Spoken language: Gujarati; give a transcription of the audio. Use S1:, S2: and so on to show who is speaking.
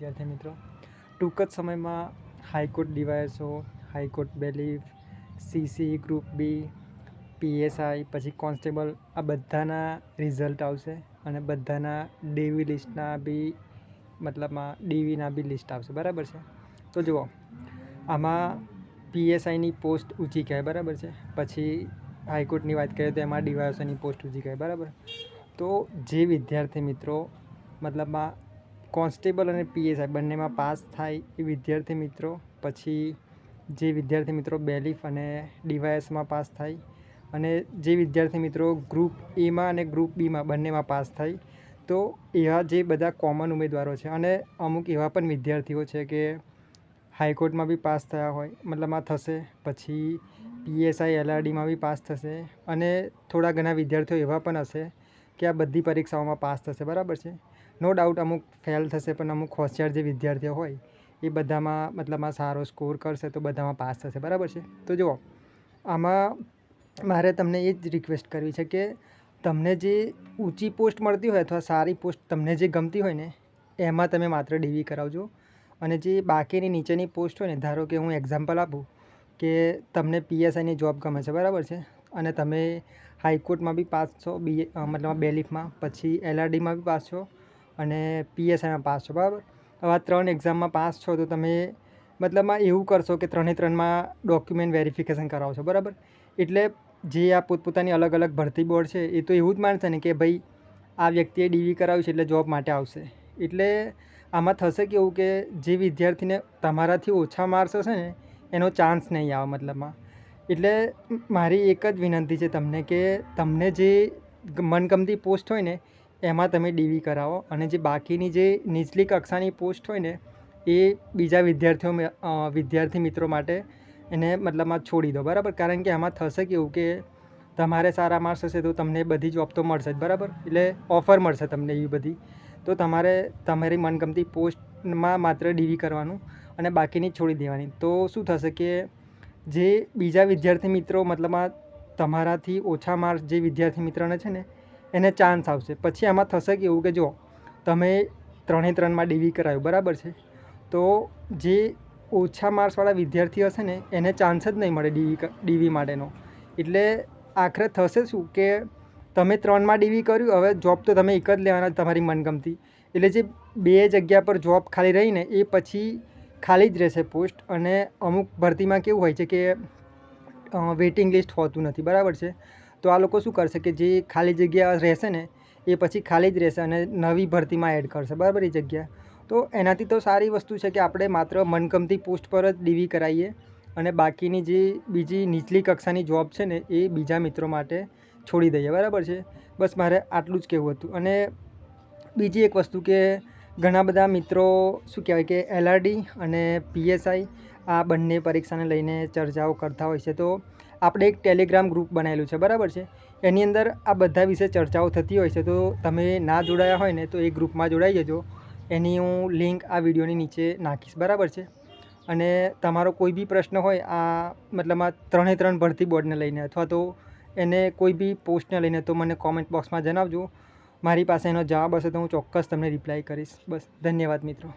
S1: વિદ્યાર્થી મિત્રો, ટૂંક જ સમયમાં high court DYSO, high court bailiff, CC group B, PSI, પછી કોન્સ્ટેબલ, આ બધાના રિઝલ્ટ આવશે અને બધાના ડીવી લિસ્ટના બી મતલબમાં ડીવીના બી લિસ્ટ આવશે. બરાબર છે. તો જુઓ, આમાં પીએસઆઈની પોસ્ટ ઊંચી કહેવાય. બરાબર છે. પછી હાઈકોર્ટની વાત કરીએ તો એમાં ડીવાયએસઓની પોસ્ટ ઊંચી કહેવાય. બરાબર. તો જે વિદ્યાર્થી મિત્રો મતલબમાં કોન્સ્ટેબલ અને પીએસઆઈ બંનેમાં પાસ થાય એ વિદ્યાર્થી મિત્રો, પછી જે વિદ્યાર્થી મિત્રો બેલીફ અને ડીવાયએસમાં પાસ થાય, અને જે વિદ્યાર્થી મિત્રો ગ્રુપ એમાં અને ગ્રુપ બીમાં બંનેમાં પાસ થાય, તો એવા જે બધા કોમન ઉમેદવારો છે, અને અમુક એવા પણ વિદ્યાર્થીઓ છે કે હાઈકોર્ટમાં બી પાસ થયા હોય, મતલબમાં થશે, પછી પીએસઆઈ એલઆરડીમાં બી પાસ થશે, અને થોડા ઘણા વિદ્યાર્થીઓ એવા પણ હશે કે આ બધી પરીક્ષાઓમાં પાસ થશે. બરાબર છે. નો ડાઉટ અમુક ફેલ થશે, પણ અમુક હોશિયાર જે વિદ્યાર્થીઓ હોય એ બધામાં મતલબમાં સારો સ્કોર કરશે તો બધામાં પાસ થશે. બરાબર છે. તો જુઓ, આમાં મારે તમને એ જ રિક્વેસ્ટ કરવી છે કે તમને જે ઊંચી પોસ્ટ મળતી હોય અથવા સારી પોસ્ટ તમને જે ગમતી હોય ને એમાં તમે માત્ર ડીવી કરાવજો. અને જે બાકીની નીચેની પોસ્ટ હોય ને, ધારો કે હું એક્ઝામ્પલ આપું કે તમને પીએસઆઈની જોબ ગમે છે. બરાબર છે. અને તમે હાઈકોર્ટમાં બી પાસ છો, મતલબ બેલીફમાં, પછી એલઆરડીમાં બી પાસ છો અને પીએસઆઈમાં પાસ છો. બરાબર. હવે આ 3 એક્ઝામમાં પાસ છો તો તમે મતલબમાં એવું કરશો કે 3માં ડોક્યુમેન્ટ વેરિફિકેશન કરાવશો. બરાબર. એટલે જે આ પોતપોતાની અલગ અલગ ભરતી બોર્ડ છે એ તો એવું જ માનશે ને કે ભાઈ આ વ્યક્તિએ ડીવી કરાવ્યું છે એટલે જોબ માટે આવશે. એટલે આમાં થશે કેવું કે જે વિદ્યાર્થીને તમારાથી ઓછા માર્ક્સ હશે ને એનો ચાન્સ નહીં આવે મતલબમાં. એટલે મારી એક જ વિનંતી છે તમને કે તમને જે મનગમતી પોસ્ટ હોય ને એમાં તમે ડીવી કરાવો, અને જે બાકીની જે નીચલી કક્ષાની પોસ્ટ હોય ને એ બીજા વિદ્યાર્થી મિત્રો માટે એને મતલબમાં છોડી દો. બરાબર. કારણ કે આમાં થશે કેવું કે તમારે સારા માર્ક્સ હશે તો તમને બધી જોબ તો મળશે જ. બરાબર. એટલે ઓફર મળશે તમને એવી બધી. તો તમારે તમારી મનગમતી પોસ્ટમાં માત્ર ડીવી કરવાનું અને બાકીની છોડી દેવાની. તો શું થશે કે જે બીજા વિદ્યાર્થી મિત્રો મતલબમાં તમારાથી ઓછા માર્ક્સ જે વિદ્યાર્થી મિત્રોને છે ને એને ચાન્સ આવશે. પછી આમાં થશે કે એવું કે જો તમે 3માં ડીવી કરાવ્યું. બરાબર છે. તો જે ઓછા માર્ક્સવાળા વિદ્યાર્થી હશે ને એને ચાન્સ જ નહીં મળે ડીવી માટેનો. એટલે આખરે થશે શું કે તમે 3માં ડીવી કર્યું, હવે જોબ તો તમે એક જ લેવાના તમારી મનગમતી. એટલે જે 2 જગ્યા પર જોબ ખાલી રહીને એ પછી ખાલી જ રહેશે પોસ્ટ. અને અમુક ભરતીમાં કેવું હોય છે કે વેઇટિંગ લિસ્ટ હોતું નથી. બરાબર છે. તો આ લોકો શું કરશે કે જે ખાલી જગ્યા રહેશે ને એ પછી ખાલી જ રહેશે અને નવી ભરતીમાં એડ કરશે. બરાબર. એ જગ્યા તો એનાથી તો સારી વસ્તુ છે કે આપણે માત્ર મનગમતી પોસ્ટ પર જ ડીવી કરાવીએ અને બાકીની જે બીજી નીચલી કક્ષાની જોબ છે ને એ બીજા મિત્રો માટે છોડી દઈએ. બરાબર છે. બસ મારે આટલું જ કહેવું હતું. અને બીજી એક વસ્તુ કે ઘણા બધા મિત્રો શું કહેવાય કે એલઆરડી અને પીએસઆઈ આ બંને પરીક્ષાને લઈને ચર્ચાઓ કરતા હોય છે. તો આપણે એક ટેલિગ્રામ ગ્રુપ બનાવેલું છે. બરાબર છે. એની અંદર આ બધા વિશે ચર્ચાઓ થતી હોય છે. તો તમે ના જોડાયા હોય ને તો એ ગ્રુપમાં જોડાઈ જજો. એની હું લિંક આ વિડીયોની નીચે નાખીશ. બરાબર છે. અને તમારો કોઈ બી પ્રશ્ન હોય આ મતલબમાં 3 ભરતી બોર્ડને લઈને અથવા તો એને કોઈ બી પોસ્ટને લઈને તો મને કોમેન્ટ બોક્સમાં જણાવજો. મારી પાસે એનો જવાબ હશે તો હું ચોક્કસ તમને રિપ્લાય કરીશ. બસ. ધન્યવાદ મિત્રો.